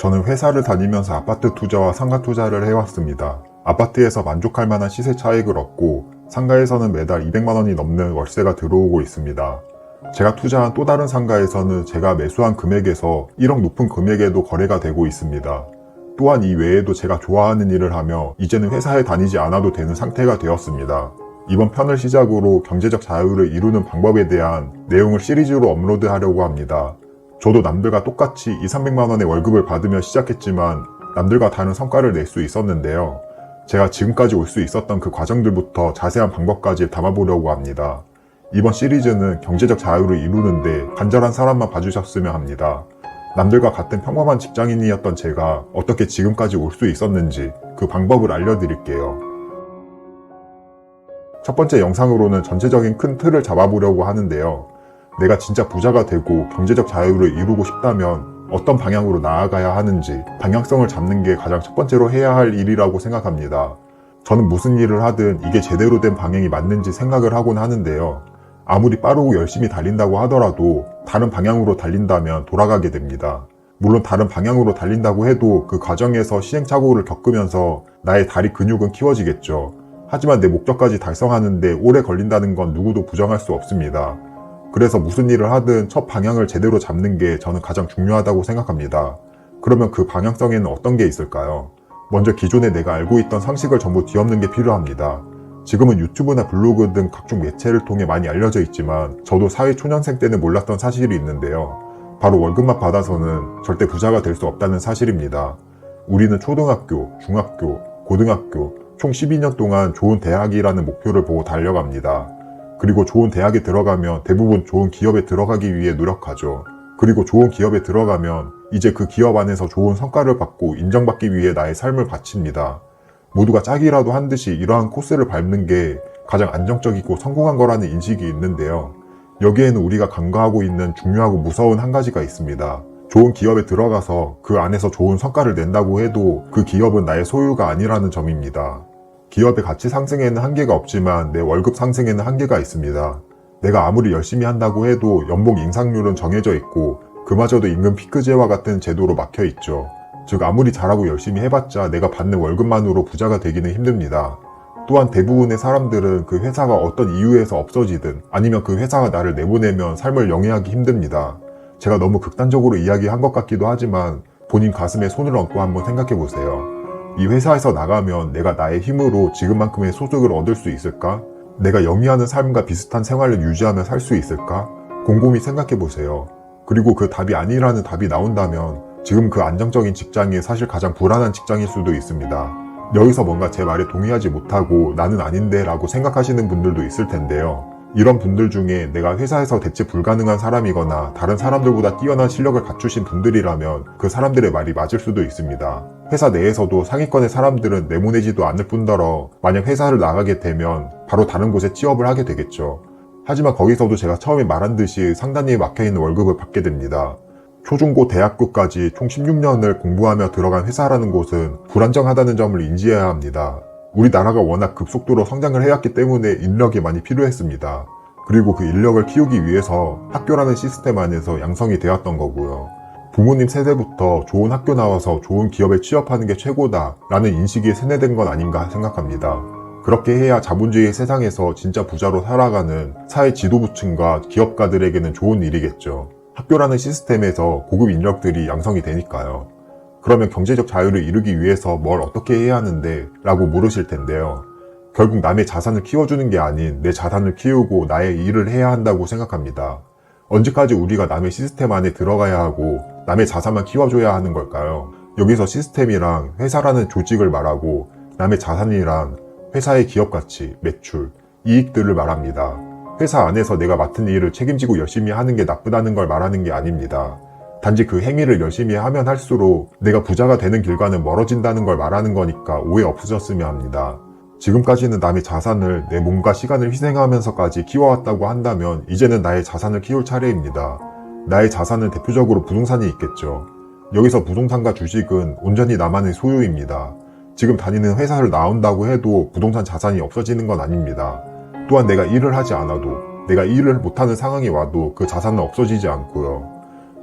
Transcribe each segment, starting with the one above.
저는 회사를 다니면서 아파트 투자와 상가 투자를 해왔습니다. 아파트에서 만족할 만한 시세 차익을 얻고 상가에서는 매달 200만 원이 넘는 월세가 들어오고 있습니다. 제가 투자한 또 다른 상가에서는 제가 매수한 금액에서 1억 높은 금액에도 거래가 되고 있습니다. 또한 이 외에도 제가 좋아하는 일을 하며 이제는 회사에 다니지 않아도 되는 상태가 되었습니다. 이번 편을 시작으로 경제적 자유를 이루는 방법에 대한 내용을 시리즈로 업로드하려고 합니다. 저도 남들과 똑같이 200~300만 원의 월급을 받으며 시작했지만 남들과 다른 성과를 낼 수 있었는데요. 제가 지금까지 올 수 있었던 그 과정들부터 자세한 방법까지 담아보려고 합니다. 이번 시리즈는 경제적 자유를 이루는데 간절한 사람만 봐주셨으면 합니다. 남들과 같은 평범한 직장인이었던 제가 어떻게 지금까지 올 수 있었는지 그 방법을 알려드릴게요. 첫 번째 영상으로는 전체적인 큰 틀을 잡아보려고 하는데요. 내가 진짜 부자가 되고 경제적 자유를 이루고 싶다면 어떤 방향으로 나아가야 하는지 방향성을 잡는 게 가장 첫 번째로 해야 할 일이라고 생각합니다. 저는 무슨 일을 하든 이게 제대로 된 방향이 맞는지 생각을 하곤 하는데요. 아무리 빠르고 열심히 달린다고 하더라도 다른 방향으로 달린다면 돌아가게 됩니다. 물론 다른 방향으로 달린다고 해도 그 과정에서 시행착오를 겪으면서 나의 다리 근육은 키워지겠죠. 하지만 내 목적까지 달성하는데 오래 걸린다는 건 누구도 부정할 수 없습니다. 그래서 무슨 일을 하든 첫 방향을 제대로 잡는 게 저는 가장 중요하다고 생각합니다. 그러면 그 방향성에는 어떤 게 있을까요? 먼저 기존에 내가 알고 있던 상식을 전부 뒤엎는 게 필요합니다. 지금은 유튜브나 블로그 등 각종 매체를 통해 많이 알려져 있지만 저도 사회초년생 때는 몰랐던 사실이 있는데요. 바로 월급만 받아서는 절대 부자가 될 수 없다는 사실입니다. 우리는 초등학교, 중학교, 고등학교 총 12년 동안 좋은 대학이라는 목표를 보고 달려갑니다. 그리고 좋은 대학에 들어가면 대부분 좋은 기업에 들어가기 위해 노력하죠. 그리고 좋은 기업에 들어가면 이제 그 기업 안에서 좋은 성과를 받고 인정받기 위해 나의 삶을 바칩니다. 모두가 짝이라도 한 듯이 이러한 코스를 밟는 게 가장 안정적이고 성공한 거라는 인식이 있는데요. 여기에는 우리가 간과하고 있는 중요하고 무서운 한 가지가 있습니다. 좋은 기업에 들어가서 그 안에서 좋은 성과를 낸다고 해도 그 기업은 나의 소유가 아니라는 점입니다. 기업의 가치 상승에는 한계가 없지만 내 월급 상승에는 한계가 있습니다. 내가 아무리 열심히 한다고 해도 연봉 인상률은 정해져 있고 그마저도 임금 피크제와 같은 제도로 막혀 있죠. 즉 아무리 잘하고 열심히 해봤자 내가 받는 월급만으로 부자가 되기는 힘듭니다. 또한 대부분의 사람들은 그 회사가 어떤 이유에서 없어지든 아니면 그 회사가 나를 내보내면 삶을 영위하기 힘듭니다. 제가 너무 극단적으로 이야기한 것 같기도 하지만 본인 가슴에 손을 얹고 한번 생각해보세요. 이 회사에서 나가면 내가 나의 힘으로 지금만큼의 소득을 얻을 수 있을까? 내가 영위하는 삶과 비슷한 생활을 유지하며 살 수 있을까? 곰곰이 생각해보세요. 그리고 그 답이 아니라는 답이 나온다면 지금 그 안정적인 직장이 사실 가장 불안한 직장일 수도 있습니다. 여기서 뭔가 제 말에 동의하지 못하고 나는 아닌데 라고 생각하시는 분들도 있을 텐데요. 이런 분들 중에 내가 회사에서 대체 불가능한 사람이거나 다른 사람들보다 뛰어난 실력을 갖추신 분들이라면 그 사람들의 말이 맞을 수도 있습니다. 회사 내에서도 상위권의 사람들은 내보내지도 않을 뿐더러 만약 회사를 나가게 되면 바로 다른 곳에 취업을 하게 되겠죠. 하지만 거기서도 제가 처음에 말한 듯이 상단에 막혀있는 월급을 받게 됩니다. 초중고 대학교까지 총 16년을 공부하며 들어간 회사라는 곳은 불안정하다는 점을 인지해야 합니다. 우리나라가 워낙 급속도로 성장을 해왔기 때문에 인력이 많이 필요했습니다. 그리고 그 인력을 키우기 위해서 학교라는 시스템 안에서 양성이 되었던 거고요. 부모님 세대부터 좋은 학교 나와서 좋은 기업에 취업하는 게 최고다 라는 인식이 세뇌된 건 아닌가 생각합니다. 그렇게 해야 자본주의 세상에서 진짜 부자로 살아가는 사회 지도부층과 기업가들에게는 좋은 일이겠죠. 학교라는 시스템에서 고급 인력들이 양성이 되니까요. 그러면 경제적 자유를 이루기 위해서 뭘 어떻게 해야 하는데 라고 물으실 텐데요. 결국 남의 자산을 키워주는 게 아닌 내 자산을 키우고 나의 일을 해야 한다고 생각합니다. 언제까지 우리가 남의 시스템 안에 들어가야 하고 남의 자산만 키워줘야 하는 걸까요? 여기서 시스템이랑 회사라는 조직을 말하고 남의 자산이란 회사의 기업가치, 매출, 이익들을 말합니다. 회사 안에서 내가 맡은 일을 책임지고 열심히 하는 게 나쁘다는 걸 말하는 게 아닙니다. 단지 그 행위를 열심히 하면 할수록 내가 부자가 되는 길과는 멀어진다는 걸 말하는 거니까 오해 없으셨으면 합니다. 지금까지는 남의 자산을 내 몸과 시간을 희생하면서까지 키워왔다고 한다면 이제는 나의 자산을 키울 차례입니다. 나의 자산은 대표적으로 부동산이 있겠죠. 여기서 부동산과 주식은 온전히 나만의 소유입니다. 지금 다니는 회사를 나온다고 해도 부동산 자산이 없어지는 건 아닙니다. 또한 내가 일을 하지 않아도 내가 일을 못하는 상황이 와도 그 자산은 없어지지 않고요.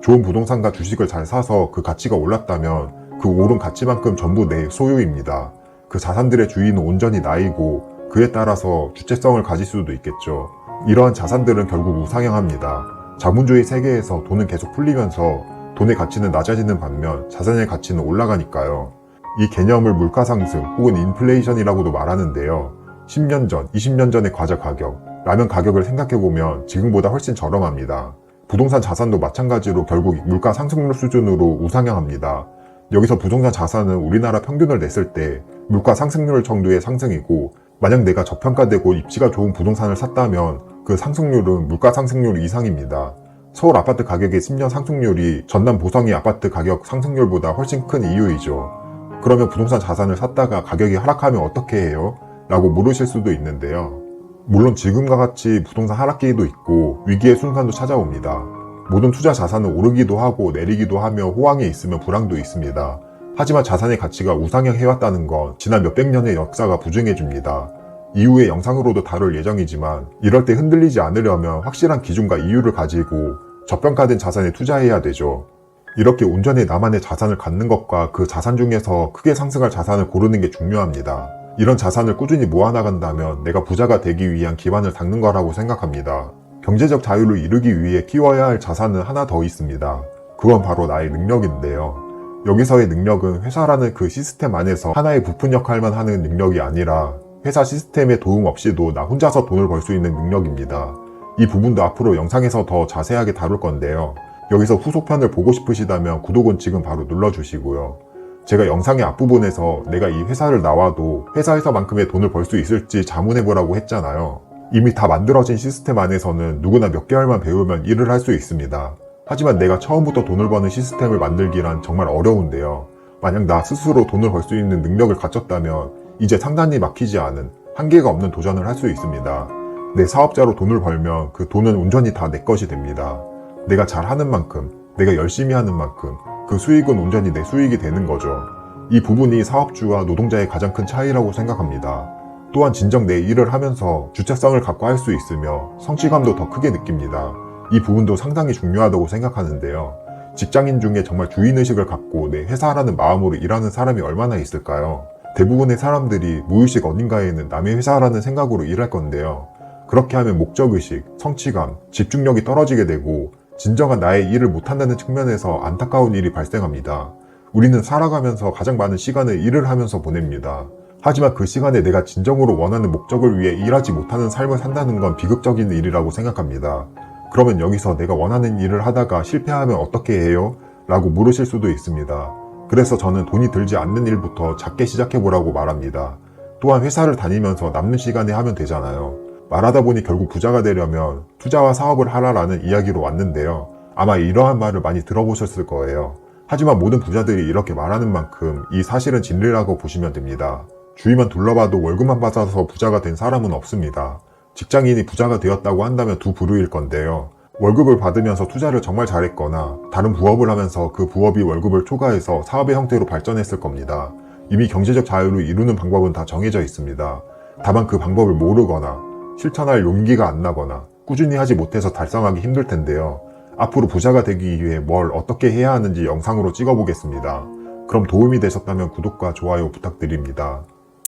좋은 부동산과 주식을 잘 사서 그 가치가 올랐다면 그 오른 가치만큼 전부 내 소유입니다. 그 자산들의 주인은 온전히 나이고 그에 따라서 주체성을 가질 수도 있겠죠. 이러한 자산들은 결국 우상향합니다. 자본주의 세계에서 돈은 계속 풀리면서 돈의 가치는 낮아지는 반면 자산의 가치는 올라가니까요. 이 개념을 물가상승 혹은 인플레이션이라고도 말하는데요. 10년 전, 20년 전의 과자 가격, 라면 가격을 생각해보면 지금보다 훨씬 저렴합니다. 부동산 자산도 마찬가지로 결국 물가 상승률 수준으로 우상향합니다. 여기서 부동산 자산은 우리나라 평균을 냈을 때 물가 상승률 정도의 상승이고, 만약 내가 저평가되고 입지가 좋은 부동산을 샀다면 그 상승률은 물가 상승률 이상입니다. 서울 아파트 가격의 10년 상승률이 전남 보성의 아파트 가격 상승률보다 훨씬 큰 이유이죠. 그러면 부동산 자산을 샀다가 가격이 하락하면 어떻게 해요? 라고 물으실 수도 있는데요. 물론 지금과 같이 부동산 하락기도 있고 위기의 순간도 찾아옵니다. 모든 투자 자산은 오르기도 하고 내리기도 하며 호황이 있으면 불황도 있습니다. 하지만 자산의 가치가 우상향해왔다는 건 지난 몇백 년의 역사가 부증해줍니다. 이후의 영상으로도 다룰 예정이지만 이럴 때 흔들리지 않으려면 확실한 기준과 이유를 가지고 저평가된 자산에 투자해야 되죠. 이렇게 온전히 나만의 자산을 갖는 것과 그 자산 중에서 크게 상승할 자산을 고르는 게 중요합니다. 이런 자산을 꾸준히 모아나간다면 내가 부자가 되기 위한 기반을 닦는 거라고 생각합니다. 경제적 자유를 이루기 위해 키워야 할 자산은 하나 더 있습니다. 그건 바로 나의 능력인데요. 여기서의 능력은 회사라는 그 시스템 안에서 하나의 부품 역할만 하는 능력이 아니라 회사 시스템의 도움 없이도 나 혼자서 돈을 벌 수 있는 능력입니다. 이 부분도 앞으로 영상에서 더 자세하게 다룰 건데요. 여기서 후속편을 보고 싶으시다면 구독은 지금 바로 눌러주시고요. 제가 영상의 앞부분에서 내가 이 회사를 나와도 회사에서만큼의 돈을 벌 수 있을지 자문해보라고 했잖아요. 이미 다 만들어진 시스템 안에서는 누구나 몇 개월만 배우면 일을 할 수 있습니다. 하지만 내가 처음부터 돈을 버는 시스템을 만들기란 정말 어려운데요. 만약 나 스스로 돈을 벌 수 있는 능력을 갖췄다면 이제 상단이 막히지 않은 한계가 없는 도전을 할 수 있습니다. 내 사업자로 돈을 벌면 그 돈은 온전히 다 내 것이 됩니다. 내가 잘하는 만큼, 내가 열심히 하는 만큼 그 수익은 온전히 내 수익이 되는 거죠. 이 부분이 사업주와 노동자의 가장 큰 차이라고 생각합니다. 또한 진정 내 일을 하면서 주체성을 갖고 할 수 있으며 성취감도 더 크게 느낍니다. 이 부분도 상당히 중요하다고 생각하는데요. 직장인 중에 정말 주인의식을 갖고 내 회사라는 마음으로 일하는 사람이 얼마나 있을까요? 대부분의 사람들이 무의식 어딘가에는 남의 회사라는 생각으로 일할 건데요. 그렇게 하면 목적의식, 성취감, 집중력이 떨어지게 되고 진정한 나의 일을 못한다는 측면에서 안타까운 일이 발생합니다. 우리는 살아가면서 가장 많은 시간을 일을 하면서 보냅니다. 하지만 그 시간에 내가 진정으로 원하는 목적을 위해 일하지 못하는 삶을 산다는 건 비극적인 일이라고 생각합니다. 그러면 여기서 내가 원하는 일을 하다가 실패하면 어떻게 해요? 라고 물으실 수도 있습니다. 그래서 저는 돈이 들지 않는 일부터 작게 시작해보라고 말합니다. 또한 회사를 다니면서 남는 시간에 하면 되잖아요. 말하다 보니 결국 부자가 되려면 투자와 사업을 하라라는 이야기로 왔는데요. 아마 이러한 말을 많이 들어보셨을 거예요. 하지만 모든 부자들이 이렇게 말하는 만큼 이 사실은 진리라고 보시면 됩니다. 주위만 둘러봐도 월급만 받아서 부자가 된 사람은 없습니다. 직장인이 부자가 되었다고 한다면 두 부류일 건데요. 월급을 받으면서 투자를 정말 잘했거나 다른 부업을 하면서 그 부업이 월급을 초과해서 사업의 형태로 발전했을 겁니다. 이미 경제적 자유를 이루는 방법은 다 정해져 있습니다. 다만 그 방법을 모르거나 실천할 용기가 안 나거나 꾸준히 하지 못해서 달성하기 힘들 텐데요. 앞으로 부자가 되기 위해 뭘 어떻게 해야 하는지 영상으로 찍어보겠습니다. 그럼 도움이 되셨다면 구독과 좋아요 부탁드립니다.